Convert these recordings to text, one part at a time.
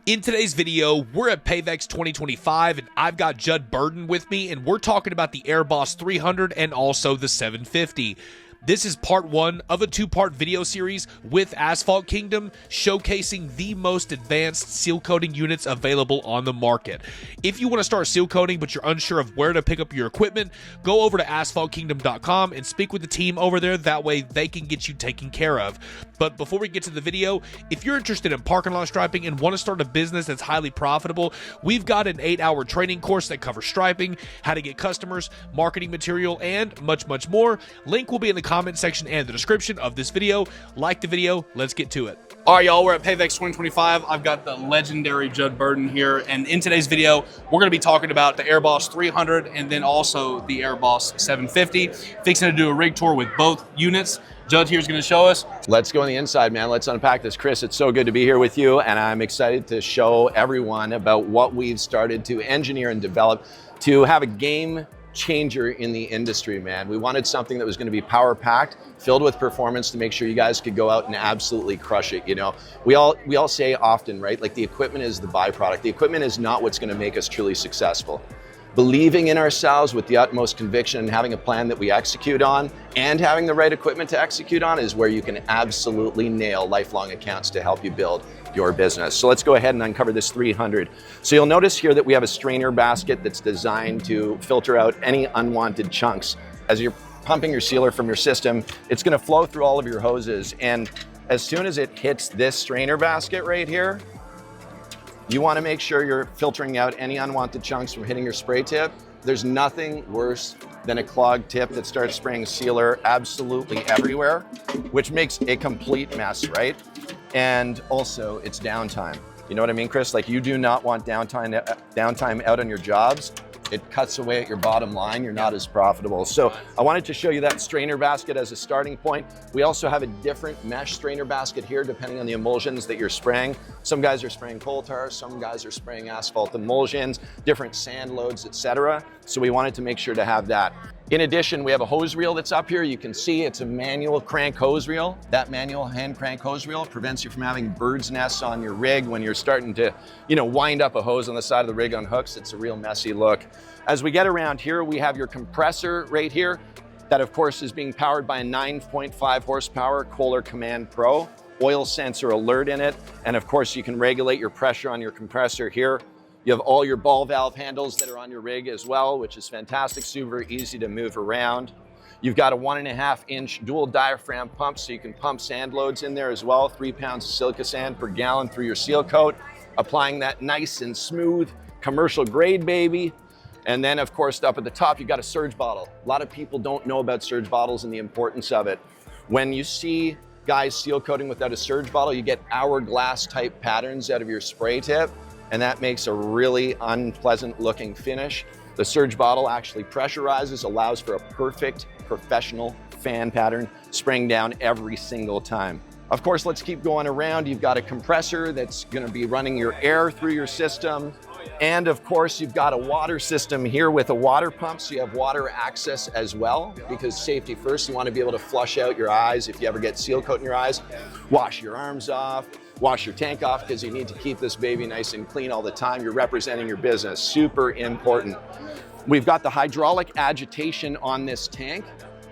In today's video, we're at PAVEX 2025, and I've got Judd Burden with me, and we're talking about the AirBoss 300 and also the 750. This is part one of a two-part video series with Asphalt Kingdom, showcasing the most advanced seal coating units available on the market. If you want to start seal coating but you're unsure of where to pick up your equipment, go over to asphaltkingdom.com and speak with the team over there. That way they can get you taken care of. But before we get to the video, if you're interested in parking lot striping and want to start a business that's highly profitable, we've got an 8-hour training course that covers striping, how to get customers, marketing material, and much, much more. Link will be in the comment section and the description of this video. Like the video, let's get to it. All right, y'all, we're at PAVEX 2025. I've got the legendary Judd Burden here, and in today's video, we're going to be talking about the AirBoss 300 and then also the AirBoss 750. Fixing to do a rig tour with both units. Judd here's going to show us. Let's go on the inside, man. Let's unpack this. Chris, it's so good to be here with you, and I'm excited to show everyone about what we've started to engineer and develop to have a game changer in the industry, man. We wanted something that was going to be power packed, filled with performance to make sure you guys could go out and absolutely crush it. You know, we all say often, right? Like, the equipment is the byproduct. The equipment is not what's going to make us truly successful. Believing in ourselves with the utmost conviction and having a plan that we execute on and having the right equipment to execute on is where you can absolutely nail lifelong accounts to help you build your business. So let's go ahead and uncover this 300. So you'll notice here that we have a strainer basket that's designed to filter out any unwanted chunks. As you're pumping your sealer from your system, it's going to flow through all of your hoses. And as soon as it hits this strainer basket right here, you want to make sure you're filtering out any unwanted chunks from hitting your spray tip. There's nothing worse than a clogged tip that starts spraying sealer absolutely everywhere, which makes a complete mess, right? And also, it's downtime. You know what I mean, Chris? Like, you do not want downtime out on your jobs. It cuts away at your bottom line. You're not as profitable. So I wanted to show you that strainer basket as a starting point. We also have a different mesh strainer basket here, depending on the emulsions that you're spraying. Some guys are spraying coal tar, some guys are spraying asphalt emulsions, different sand loads, etc. So we wanted to make sure to have that. In addition, we have a hose reel that's up here. You can see it's a manual crank hose reel. That manual hand crank hose reel prevents you from having bird's nests on your rig when you're starting to, wind up a hose on the side of the rig on hooks. It's a real messy look. As we get around here, we have your compressor right here. That, of course, is being powered by a 9.5 horsepower Kohler Command Pro, oil sensor alert in it. And of course, you can regulate your pressure on your compressor here. You have all your ball valve handles that are on your rig as well, which is fantastic, super easy to move around. You've got a 1.5-inch dual diaphragm pump, so you can pump sand loads in there as well, 3 pounds of silica sand per gallon through your seal coat, applying that nice and smooth commercial grade, baby. And then, of course, up at the top, you've got a surge bottle. A lot of people don't know about surge bottles and the importance of it. When you see guys seal coating without a surge bottle, you get hourglass type patterns out of your spray tip, and that makes a really unpleasant looking finish. The surge bottle actually pressurizes, allows for a perfect professional fan pattern, spraying down every single time. Of course, let's keep going around. You've got a compressor that's gonna be running your air through your system. And of course, you've got a water system here with a water pump, so you have water access as well, because safety first. You want to be able to flush out your eyes if you ever get seal coat in your eyes. Wash your arms off, wash your tank off, because you need to keep this baby nice and clean all the time. You're representing your business, super important. We've got the hydraulic agitation on this tank.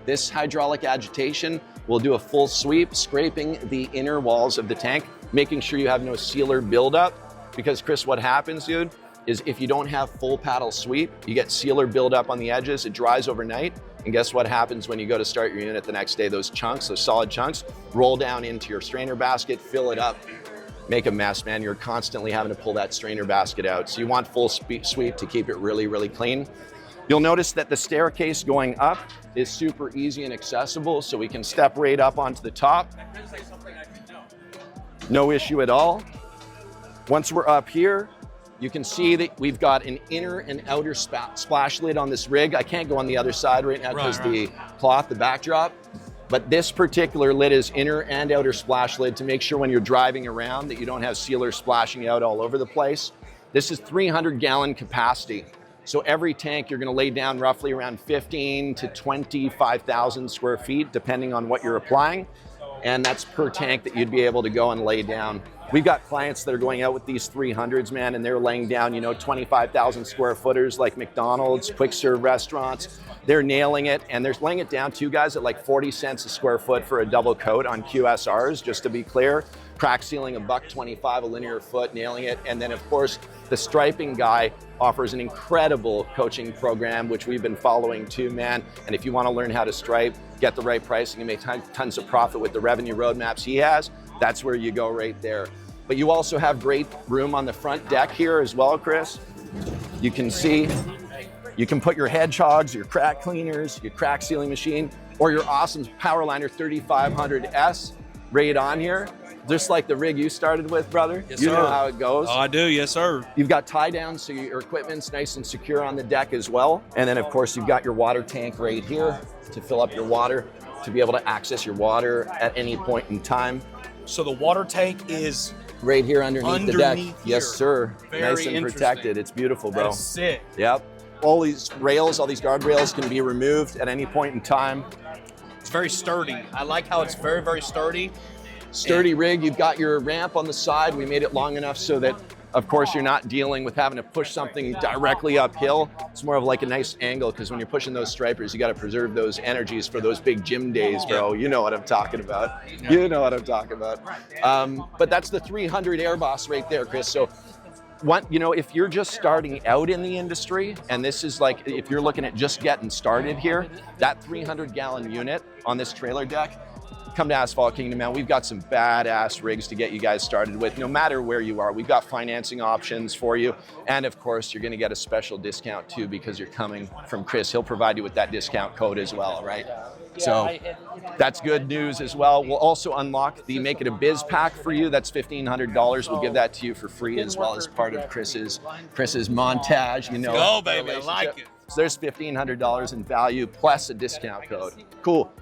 This hydraulic agitation will do a full sweep, scraping the inner walls of the tank, making sure you have no sealer buildup. Because Chris, what happens, dude, is if you don't have full paddle sweep, you get sealer buildup on the edges, it dries overnight, and guess what happens when you go to start your unit the next day? Those chunks, those solid chunks, roll down into your strainer basket, fill it up, make a mess, man. You're constantly having to pull that strainer basket out. So you want full sweep to keep it really, really clean. You'll notice that the staircase going up is super easy and accessible, so we can step right up onto the top. No issue at all. Once we're up here, you can see that we've got an inner and outer splash lid on this rig. I can't go on the other side right now because the cloth, the backdrop, but this particular lid is inner and outer splash lid to make sure when you're driving around that you don't have sealer splashing out all over the place. This is 300-gallon capacity. So every tank, you're gonna lay down roughly around 15 to 25,000 square feet, depending on what you're applying. and that's per tank that you'd be able to go and lay down. We've got clients that are going out with these 300s, man, and they're laying down, 25,000 square footers like McDonald's, quick serve restaurants. They're nailing it, and they're laying it down too, guys, at like 40 cents a square foot for a double coat on QSRs, just to be clear. Crack sealing $1.25 a linear foot, nailing it. And then of course, the striping guy offers an incredible coaching program, which we've been following too, man. And if you want to learn how to stripe, get the right pricing, and make tons of profit with the revenue roadmaps he has, that's where you go right there. But you also have great room on the front deck here as well, Chris. You can see, you can put your hedgehogs, your crack cleaners, your crack sealing machine, or your awesome Powerliner 3500S right on here. Just like the rig you started with, brother. Yes, you sir. know how it goes. Oh, I do, yes, sir. You've got tie downs, so your equipment's nice and secure on the deck as well. And then of course you've got your water tank right here to fill up your water, to be able to access your water at any point in time. So the water tank is Right here underneath the deck. Underneath Yes, here. sir. Very Nice and interesting. protected. It's beautiful, bro. That's sick. Yep. All these rails, all these guardrails can be removed at any point in time. It's very sturdy. I like how it's very, very sturdy. Sturdy rig. You've got your ramp on the side. We made it long enough so that, of course, you're not dealing with having to push something directly uphill. It's more of like a nice angle, because when you're pushing those stripers, you got to preserve those energies for those big gym days, bro. You know what I'm talking about. You know what I'm talking about. But that's the 300 AirBoss right there, Chris. So if you're just starting out in the industry, and this is like, if you're looking at just getting started here, that 300-gallon unit on this trailer deck, come to Asphalt Kingdom, man. We've got some badass rigs to get you guys started with, no matter where you are. We've got financing options for you. And of course, you're gonna get a special discount too, because you're coming from Chris. He'll provide you with that discount code as well, right? So that's good news as well. We'll also unlock the Make It a Biz pack for you. That's $1,500. We'll give that to you for free, as well as part of Chris's montage, Go, baby, I like relationship. it. So there's $1,500 in value plus a discount code. Cool.